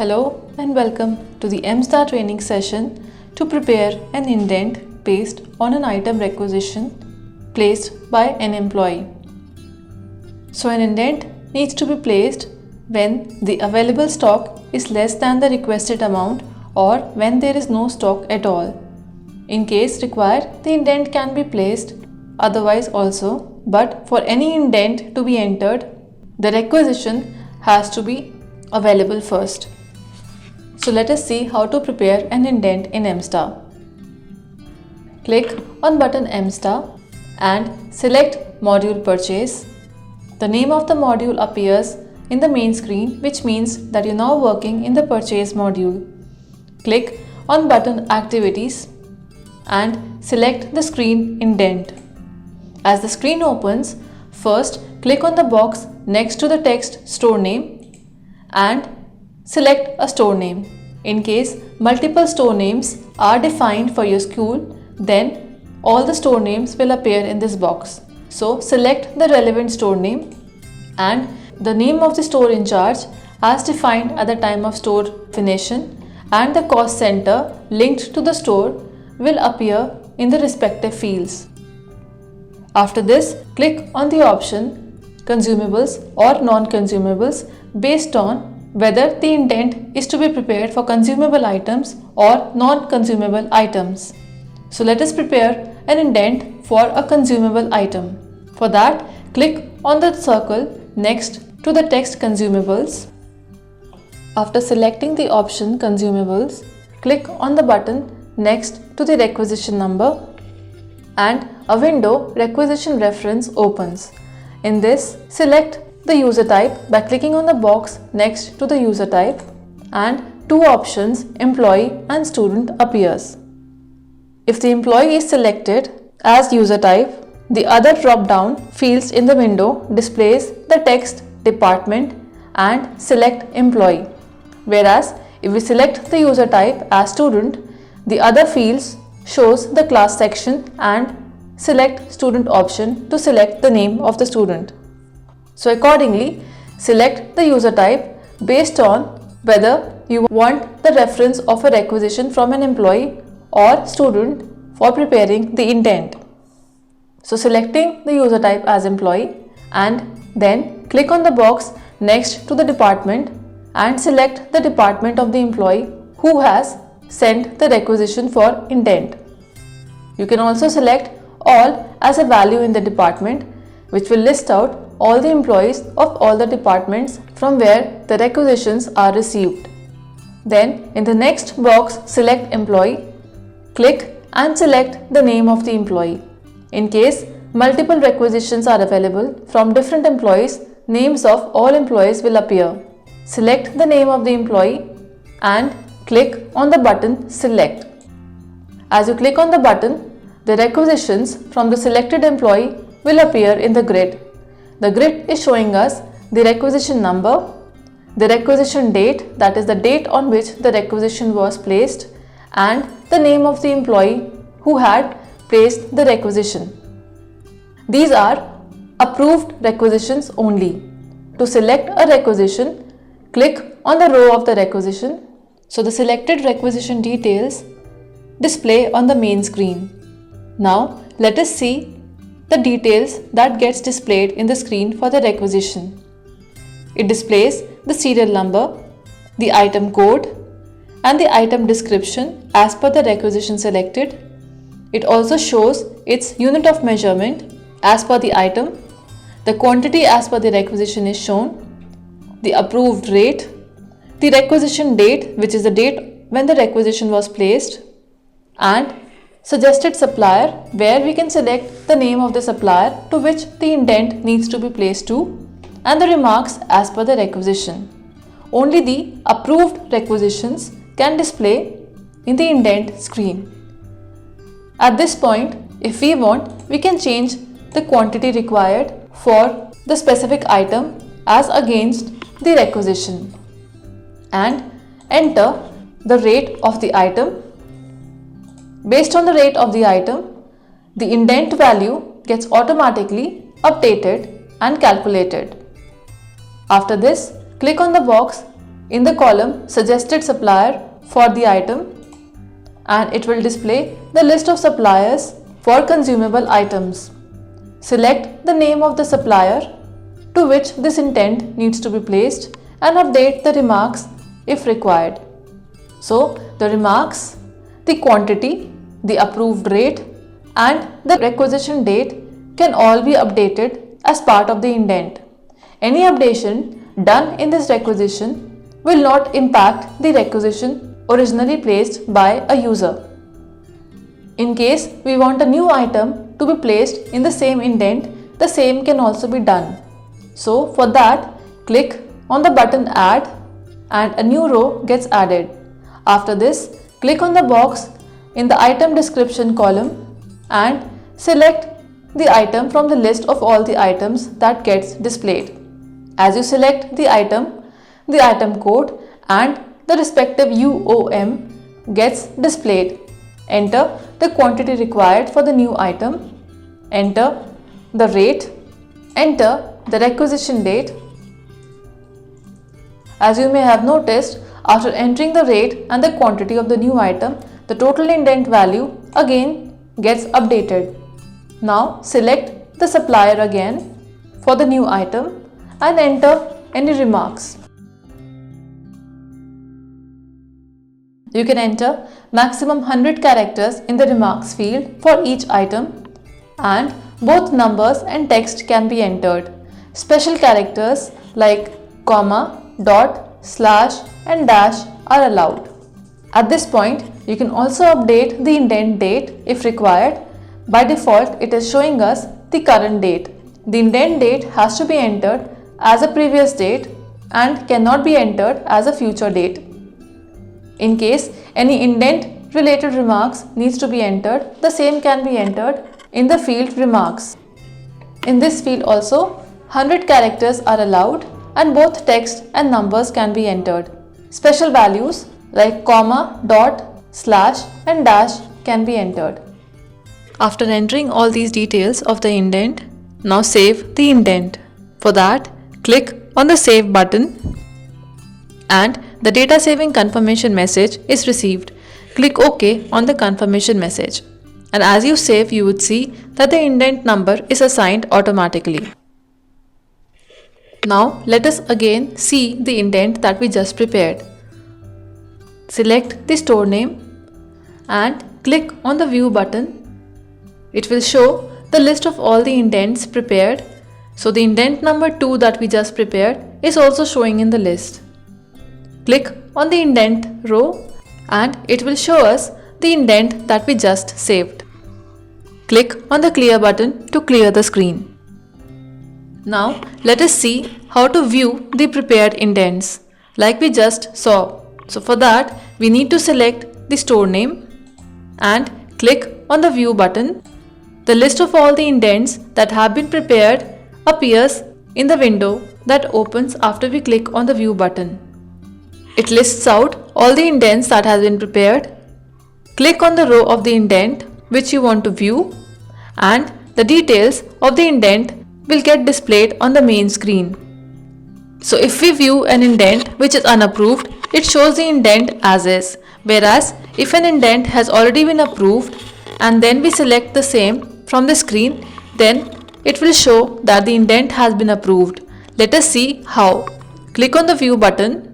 Hello and welcome to the MSTAR training session to prepare an indent based on an item requisition placed by an employee. So an indent needs to be placed when the available stock is less than the requested amount or when there is no stock at all. In case required, the indent can be placed otherwise also, but for any indent to be entered, the requisition has to be available first. So let us see how to prepare an indent in MSTAR. Click on button MSTAR and select Module Purchase. The name of the module appears in the main screen, which means that you're now working in the Purchase module. Click on button Activities and select the screen Indent. As the screen opens, first click on the box next to the text Store Name and select a store name. In case multiple store names are defined for your school, then all the store names will appear in this box. So select the relevant store name and the name of the store in charge as defined at the time of store definition, and the cost center linked to the store will appear in the respective fields. After this, click on the option Consumables or Non-Consumables based on whether the indent is to be prepared for consumable items or non-consumable items. So let us prepare an indent for a consumable item. For that, click on the circle next to the text Consumables. After selecting the option Consumables, click on the button next to the requisition number and a window Requisition Reference opens. In this, select the user type by clicking on the box next to the user type, and two options Employee and Student appears. If the employee is selected as user type, the other drop-down fields in the window displays the text Department and select Employee. Whereas if we select the user type as Student, the other fields shows the class section and select Student option to select the name of the student. So accordingly, select the user type based on whether you want the reference of a requisition from an employee or student for preparing the indent. So selecting the user type as employee and then click on the box next to the department and select the department of the employee who has sent the requisition for indent. You can also select all as a value in the department, which will list out all the employees of all the departments from where the requisitions are received. Then in the next box, select Employee, click and select the name of the employee. In case multiple requisitions are available from different employees, names of all employees will appear. Select the name of the employee and click on the button Select. As you click on the button, the requisitions from the selected employee will appear in the grid. The grid is showing us the requisition number, the requisition date, that is the date on which the requisition was placed, and the name of the employee who had placed the requisition. These are approved requisitions only. To select a requisition, click on the row of the requisition. So the selected requisition details display on the main screen. Now let us see the details that gets displayed in the screen for the requisition. It displays the serial number, the item code, and the item description as per the requisition selected. It also shows its unit of measurement as per the item, the quantity as per the requisition is shown, the approved rate, the requisition date, which is the date when the requisition was placed, and suggested supplier, where we can select the name of the supplier to which the indent needs to be placed to, and the remarks as per the requisition. Only the approved requisitions can display in the indent screen. At this point, if we want, we can change the quantity required for the specific item as against the requisition and enter the rate of the item. Based on the rate of the item, the indent value gets automatically updated and calculated. After this, click on the box in the column Suggested Supplier for the item, and it will display the list of suppliers for consumable items. Select the name of the supplier to which this intent needs to be placed and update the remarks if required. So the remarks, the quantity, the approved rate and the requisition date can all be updated as part of the indent. Any updation done in this requisition will not impact the requisition originally placed by a user. In case we want a new item to be placed in the same indent, the same can also be done. So for that, click on the button Add and a new row gets added. After this, click on the box in the item description column and select the item from the list of all the items that gets displayed. As you select the item code and the respective UOM gets displayed. Enter the quantity required for the new item, enter the rate, enter the requisition date. As you may have noticed, after entering the rate and the quantity of the new item, the total indent value again gets updated. Now select the supplier again for the new item and enter any remarks. You can enter maximum 100 characters in the remarks field for each item, and both numbers and text can be entered. Special characters like comma, dot, slash and dash are allowed. At this point, you can also update the indent date if required. By default, it is showing us the current date. The indent date has to be entered as a previous date and cannot be entered as a future date. In case any indent related remarks needs to be entered, the same can be entered in the field remarks. In this field also, 100 characters are allowed and both text and numbers can be entered. Special values like comma, dot, slash and dash can be entered. After entering all these details of the indent, now save the indent. For that, click on the Save button and the data saving confirmation message is received. Click OK on the confirmation message. And as you save, you would see that the indent number is assigned automatically. Now let us again see the indent that we just prepared. Select the store name and click on the View button. It will show the list of all the indents prepared. So the indent number 2 that we just prepared is also showing in the list. Click on the indent row and it will show us the indent that we just saved. Click on the Clear button to clear the screen. Now let us see how to view the prepared indents like we just saw. So for that, we need to select the store name and click on the View button. The list of all the indents that have been prepared appears in the window that opens after we click on the View button. It lists out all the indents that have been prepared. Click on the row of the indent which you want to view and the details of the indent will get displayed on the main screen. So if we view an indent which is unapproved, it shows the indent as is. Whereas if an indent has already been approved and then we select the same from the screen, then it will show that the indent has been approved. Let us see how. Click on the View button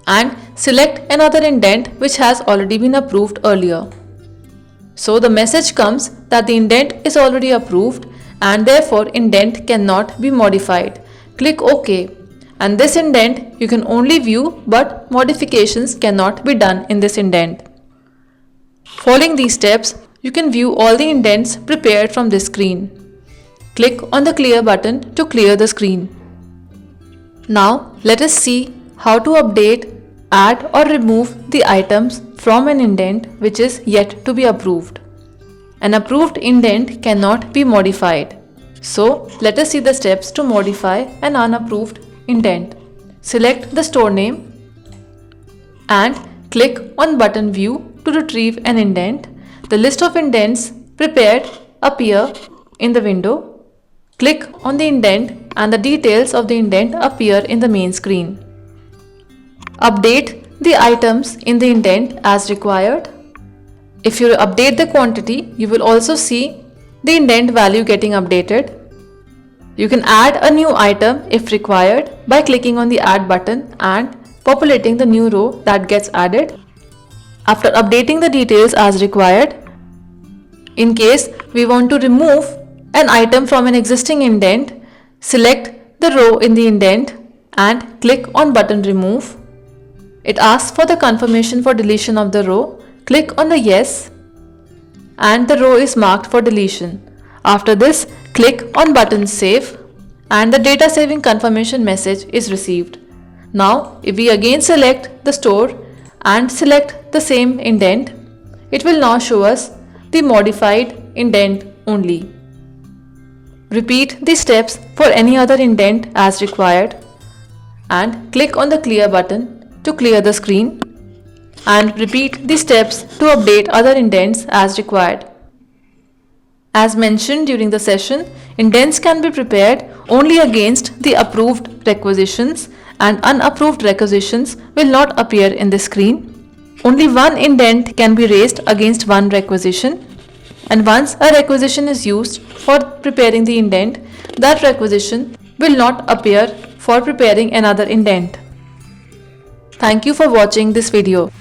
and select another indent which has already been approved earlier. So the message comes that the indent is already approved and therefore indent cannot be modified. Click OK. And this indent you can only view, but modifications cannot be done in this indent. Following these steps, you can view all the indents prepared from this screen. Click on the Clear button to clear the screen. Now let us see how to update, add or remove the items from an indent which is yet to be approved. An approved indent cannot be modified. So let us see the steps to modify an unapproved indent. Select the store name and click on button View to retrieve an indent. The list of indents prepared appear in the window. Click on the indent and the details of the indent appear in the main screen. Update the items in the indent as required. If you update the quantity, you will also see the indent value getting updated. You can add a new item if required by clicking on the add button and populating the new row that gets added. After updating the details as required, in case we want to remove an item from an existing indent, select the row in the indent and click on button remove. It asks for the confirmation for deletion of the row. Click on the yes and the row is marked for deletion. After this, click on button save and the data saving confirmation message is received. Now, if we again select the store and select the same indent, it will now show us the modified indent only. Repeat the steps for any other indent as required and click on the clear button to clear the screen, and repeat the steps to update other indents as required. As mentioned during the session, indents can be prepared only against the approved requisitions and unapproved requisitions will not appear in the screen. Only one indent can be raised against one requisition, and once a requisition is used for preparing the indent, that requisition will not appear for preparing another indent. Thank you for watching this video.